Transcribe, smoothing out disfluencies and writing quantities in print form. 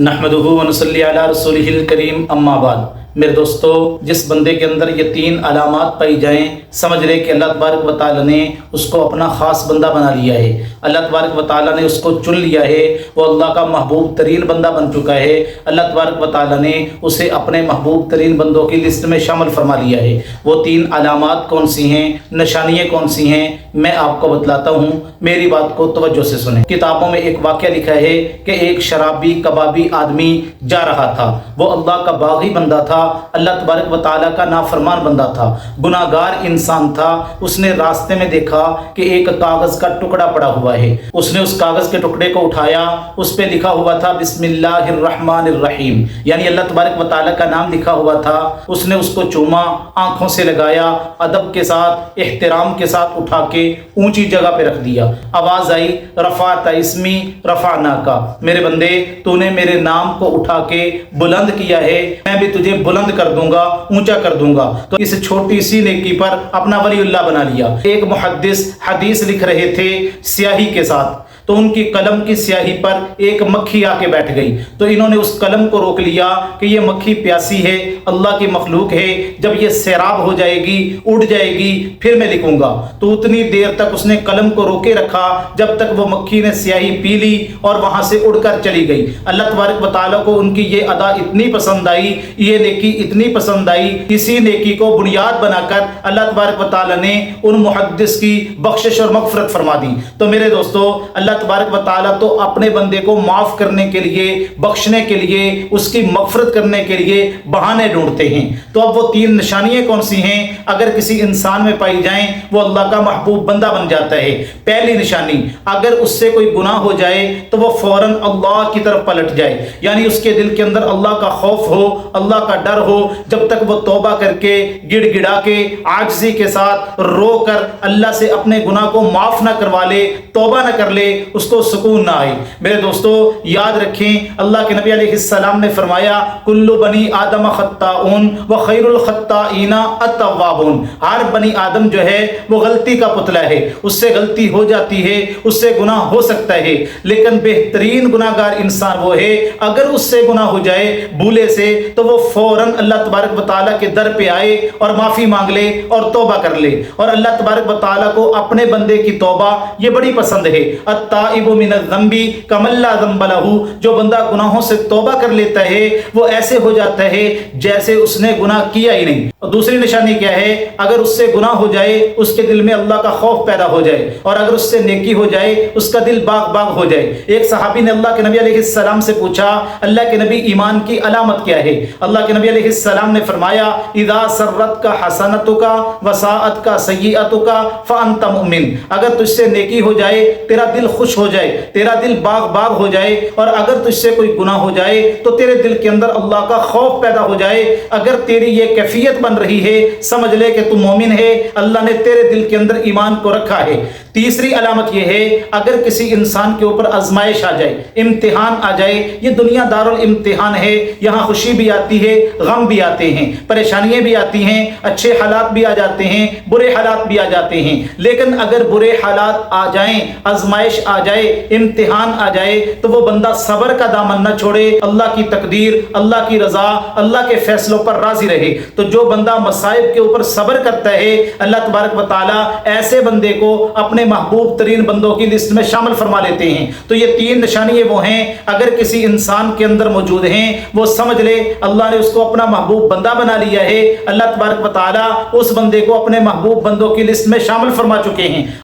نحمدہ ونصلی علی رسولہ الکریم اما بعد۔ میرے دوستو، جس بندے کے اندر یہ تین علامات پائی جائیں، سمجھ لے کہ اللہ تبارک و تعالیٰ نے اس کو اپنا خاص بندہ بنا لیا ہے۔ اللہ تبارک و تعالیٰ نے اس کو چن لیا ہے، وہ اللہ کا محبوب ترین بندہ بن چکا ہے۔ اللہ تبارک و تعالیٰ نے اسے اپنے محبوب ترین بندوں کی لسٹ میں شامل فرما لیا ہے۔ وہ تین علامات کون سی ہیں، نشانیاں کون سی ہیں، میں آپ کو بتلاتا ہوں، میری بات کو توجہ سے سنیں۔ کتابوں میں ایک واقعہ لکھا ہے کہ ایک شرابی کبابی آدمی جا رہا تھا، وہ اللہ کا باغی بندہ تھا، اللہ تبارک و تعالیٰ کا نافرمان بندہ تھا، گناہ گار انسان تھا۔ اس نے راستے میں دیکھا کہ ایک کاغذ کا ٹکڑا پڑا ہوا ہے۔ اس نے اس کاغذ کے ٹکڑے کو اٹھایا، اس پہ لکھا ہوا تھا بسم اللہ الرحمن الرحیم، یعنی اللہ تبارک و تعالیٰ کا نام لکھا ہوا تھا۔ اس نے اس کو چوما، آنکھوں سے لگایا، ادب کے ساتھ احترام کے ساتھ اٹھا کے اونچی جگہ پہ رکھ دیا۔ آواز آئی رفعت اسمی رفعناک، میرے بندے تو نے میرے نام کو اٹھا کے بلند کیا ہے، میں بھی تجھے بلند کر دوں گا، اونچا کر دوں گا۔ تو اس چھوٹی سی نیکی پر اپنا ولی اللہ بنا لیا۔ ایک محدث حدیث لکھ رہے تھے سیاہی کے ساتھ، تو ان کی قلم کی سیاہی پر ایک مکھی آ کے بیٹھ گئی، تو انہوں نے اس قلم کو روک لیا کہ یہ مکھی پیاسی ہے، اللہ کی مخلوق ہے، جب یہ سیراب ہو جائے گی، اڑ جائے گی، پھر میں لکھوں گا۔ تو اتنی دیر تک اس نے قلم کو روکے رکھا جب تک وہ مکھی نے سیاہی پی لی اور وہاں سے اڑ کر چلی گئی۔ اللہ تبارک و تعالیٰ کو ان کی یہ ادا اتنی پسند آئی، یہ نیکی اتنی پسند آئی، اسی نیکی کو بنیاد بنا کر اللہ تبارک و تعالیٰ نے ان محدث کی بخشش اور مغفرت فرما دی۔ تو میرے دوستو، اللہ تبارک و تعالیٰ تو اپنے بندے کو معاف کرنے کے لیے، بخشنے کے لیے، اس کی مغفرت کرنے کے لیے بہانے ڈھونڈتے ہیں۔ تو اب وہ تین نشانیاں کون سی ہیں اگر کسی انسان میں پائی جائیں، وہ اللہ کا محبوب بندہ بن جاتا ہے۔ پہلی نشانی، اگر اس سے کوئی گناہ ہو جائے تو وہ فوراً اللہ کی طرف پلٹ جائے، یعنی اس کے دل کے اندر اللہ کا خوف ہو، اللہ کا ڈر ہو، جب تک وہ توبہ کر کے گڑ گڑا کے عاجزی کے ساتھ رو کر اللہ سے اپنے گناہ کو معاف نہ کروا لے، توبہ نہ کر لے، اس کو سکون نہ آئے۔ میرے دوستو، یاد رکھیں، اللہ کے نبی علیہ السلام نے فرمایا کل بنی آدم خطاؤن وخیر الخطائین التوابون، ہر بنی آدم جو ہے وہ غلطی کا پتلا ہے، اس سے غلطی ہو جاتی ہے، اس سے گناہ ہو سکتا ہے، لیکن بہترین گناہ گار انسان وہ ہے اگر اس سے گناہ ہو جائے بھولے سے تو وہ فوراً اللہ تبارک و تعالیٰ کے در پہ آئے اور معافی مانگ لے اور توبہ کر لے۔ اور اللہ تبارک و تعالیٰ کو اپنے بندے کی توبہ یہ بڑی پسند ہے۔ التائب من الذنب کمن لا ذنب لہ، جو بندہ گناہوں سے توبہ کر لیتا ہے وہ ایسے ہو جاتا ہے جیسے اس نے گناہ کیا ہی نہیں۔ اور دوسری نشانی کیا ہے، اگر اس سے گناہ ہو جائے اس کے دل میں اللہ کا خوف پیدا ہو جائے، اور اگر اس سے نیکی ہو جائے اس کا دل باغ باغ ہو جائے۔ ایک صحابی نے اللہ کے نبی علیہ السلام سے پوچھا اللہ کے نبی ایمان کی علامت کیا ہے؟ اللہ کے نبی علیہ السلام نے فرمایا اذا سرتک حسنتک وساءتک سیئتک فانت مؤمن، اگر تجھ سے نیکی ہو جائے، تیرا دل خوش ہو جائے، تیرا دل باغ باغ ہو جائے، اور اگر تجھ سے کوئی گناہ ہو جائے تو تیرے دل کے اندر اللہ کا خوف پیدا ہو جائے، اگر تیری یہ کیفیت بن رہی ہے سمجھ لے کہ تو مومن ہے، اللہ نے تیرے دل کے اندر ایمان کو رکھا ہے۔ تیسری علامت یہ ہے، اگر کسی انسان کے اوپر آزمائش آ جائے، امتحان آ جائے، یہ دنیا دار الامتحان ہے، یہاں خوشی بھی آتی ہے، غم بھی آتے ہیں، پریشانیاں بھی آتی ہیں، اچھے حالات بھی آ جاتے ہیں، برے حالات بھی آ جاتے ہیں، لیکن اگر برے حالات آ جائیں، آزمائش آ جائے، امتحان آ جائے، تو وہ بندہ صبر کا دامن نہ چھوڑے، اللہ کی تقدیر، اللہ کی رضا، اللہ کے فیصلوں پر راضی رہے۔ تو جو بندہ مصائب کے اوپر صبر کرتا ہے، اللہ تبارک و تعالیٰ ایسے بندے کو اپنے محبوب ترین بندوں کی لسٹ میں شامل فرما لیتے ہیں۔ تو یہ تین نشانیاں وہ ہیں اگر کسی انسان کے اندر موجود ہیں، وہ سمجھ لے اللہ نے اس کو اپنا محبوب بندہ بنا لیا ہے، اللہ تبارک و تعالیٰ اس بندے کو اپنے محبوب بندوں کی لسٹ میں شامل فرما چکے ہیں۔